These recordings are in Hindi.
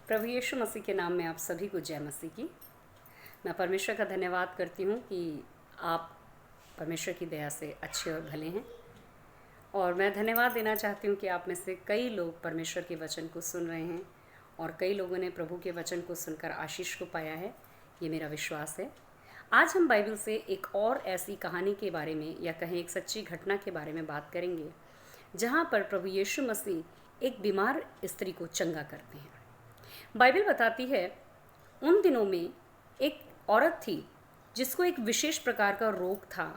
प्रभु यीशु मसीह के नाम में आप सभी को जय मसीह की। मैं परमेश्वर का धन्यवाद करती हूँ कि आप परमेश्वर की दया से अच्छे और भले हैं। और मैं धन्यवाद देना चाहती हूँ कि आप में से कई लोग परमेश्वर के वचन को सुन रहे हैं और कई लोगों ने प्रभु के वचन को सुनकर आशीष को पाया है, ये मेरा विश्वास है। आज हम बाइबल से एक और ऐसी कहानी के बारे में या कहें एक सच्ची घटना के बारे में बात करेंगे, जहाँ पर प्रभु यीशु मसीह एक बीमार स्त्री को चंगा करते हैं। बाइबल बताती है उन दिनों में एक औरत थी जिसको एक विशेष प्रकार का रोग था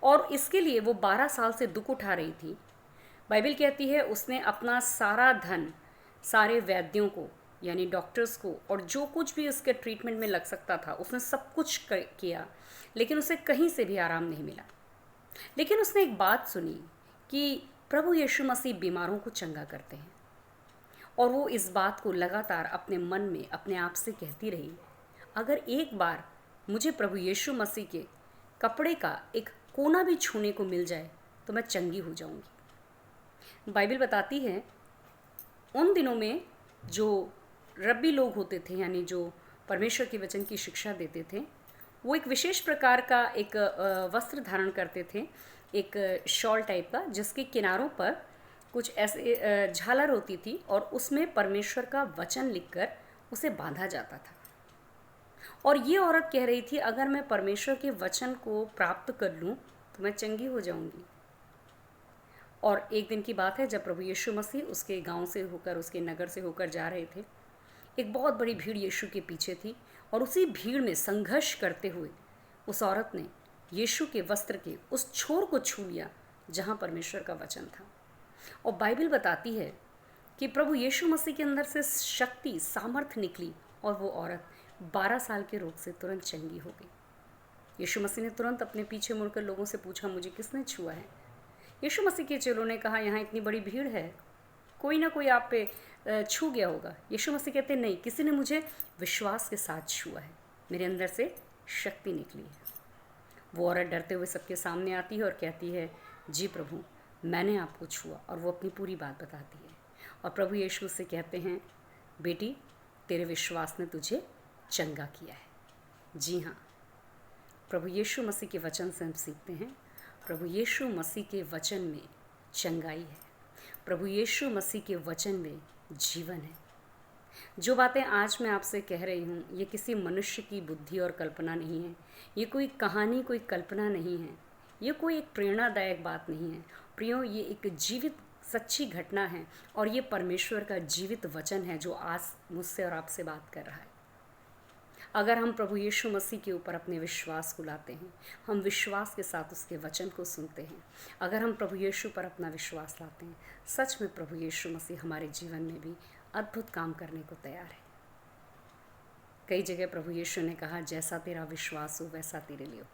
और इसके लिए वो 12 साल से दुख उठा रही थी। बाइबल कहती है उसने अपना सारा धन सारे वैद्यों को यानी डॉक्टर्स को और जो कुछ भी उसके ट्रीटमेंट में लग सकता था उसने सब कुछ किया, लेकिन उसे कहीं से भी आराम नहीं मिला। लेकिन उसने एक बात सुनी कि प्रभु यीशु मसीह बीमारों को चंगा करते हैं और वो इस बात को लगातार अपने मन में अपने आप से कहती रही, अगर एक बार मुझे प्रभु यीशु मसीह के कपड़े का एक कोना भी छूने को मिल जाए तो मैं चंगी हो जाऊंगी। बाइबल बताती है उन दिनों में जो रब्बी लोग होते थे यानी जो परमेश्वर के वचन की शिक्षा देते थे, वो एक विशेष प्रकार का एक वस्त्र धारण करते थे, एक शॉल टाइप का, जिसके किनारों पर कुछ ऐसे झालर होती थी और उसमें परमेश्वर का वचन लिखकर उसे बांधा जाता था। और ये औरत कह रही थी, अगर मैं परमेश्वर के वचन को प्राप्त कर लूँ तो मैं चंगी हो जाऊंगी। और एक दिन की बात है जब प्रभु यीशु मसीह उसके गांव से होकर, उसके नगर से होकर जा रहे थे। एक बहुत बड़ी भीड़ यीशु के पीछे थी और उसी भीड़ में संघर्ष करते हुए उस औरत ने यीशु के वस्त्र के उस छोर को छू लिया जहाँ परमेश्वर का वचन था। और बाइबल बताती है कि प्रभु यीशु मसीह के अंदर से शक्ति, सामर्थ निकली और वो औरत 12 साल के रोग से तुरंत चंगी हो गई। यीशु मसीह ने तुरंत अपने पीछे मुड़कर लोगों से पूछा, मुझे किसने छुआ है? यीशु मसीह के चेलों ने कहा, यहाँ इतनी बड़ी भीड़ है, कोई ना कोई आप पे छू गया होगा। यीशु मसीह कहते, नहीं, किसी ने मुझे विश्वास के साथ छुआ है, मेरे अंदर से शक्ति निकली है। वो औरत डरते हुए सबके सामने आती है और कहती है, जी प्रभु, मैंने आपको छुआ, और वो अपनी पूरी बात बताती है। और प्रभु यीशु से कहते हैं, बेटी, तेरे विश्वास ने तुझे चंगा किया है। जी हाँ, प्रभु यीशु मसीह के वचन से हम सीखते हैं, प्रभु यीशु मसीह के वचन में चंगाई है, प्रभु यीशु मसीह के वचन में जीवन है। जो बातें आज मैं आपसे कह रही हूँ, ये किसी मनुष्य की बुद्धि और कल्पना नहीं है, ये कोई कहानी, कोई कल्पना नहीं है, ये कोई एक प्रेरणादायक बात नहीं है। प्रियो, ये एक जीवित सच्ची घटना है और ये परमेश्वर का जीवित वचन है जो आज मुझसे और आपसे बात कर रहा है। अगर हम प्रभु यीशु मसीह के ऊपर अपने विश्वास को लाते हैं, हम विश्वास के साथ उसके वचन को सुनते हैं, अगर हम प्रभु यीशु पर अपना विश्वास लाते हैं, सच में प्रभु यीशु मसीह हमारे जीवन में भी अद्भुत काम करने को तैयार है। कई जगह प्रभु यीशु ने कहा, जैसा तेरा विश्वास हो वैसा तेरे लिए हो।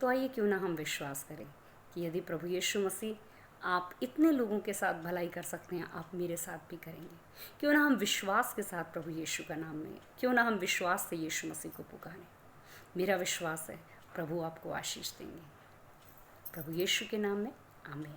तो आइए क्यों ना हम विश्वास करें कि यदि प्रभु यीशु मसीह आप इतने लोगों के साथ भलाई कर सकते हैं, आप मेरे साथ भी करेंगे। क्यों ना हम विश्वास के साथ प्रभु यीशु का नाम लें, क्यों ना हम विश्वास से यीशु मसीह को पुकारें। मेरा विश्वास है प्रभु आपको आशीष देंगे। प्रभु यीशु के नाम में आमीन।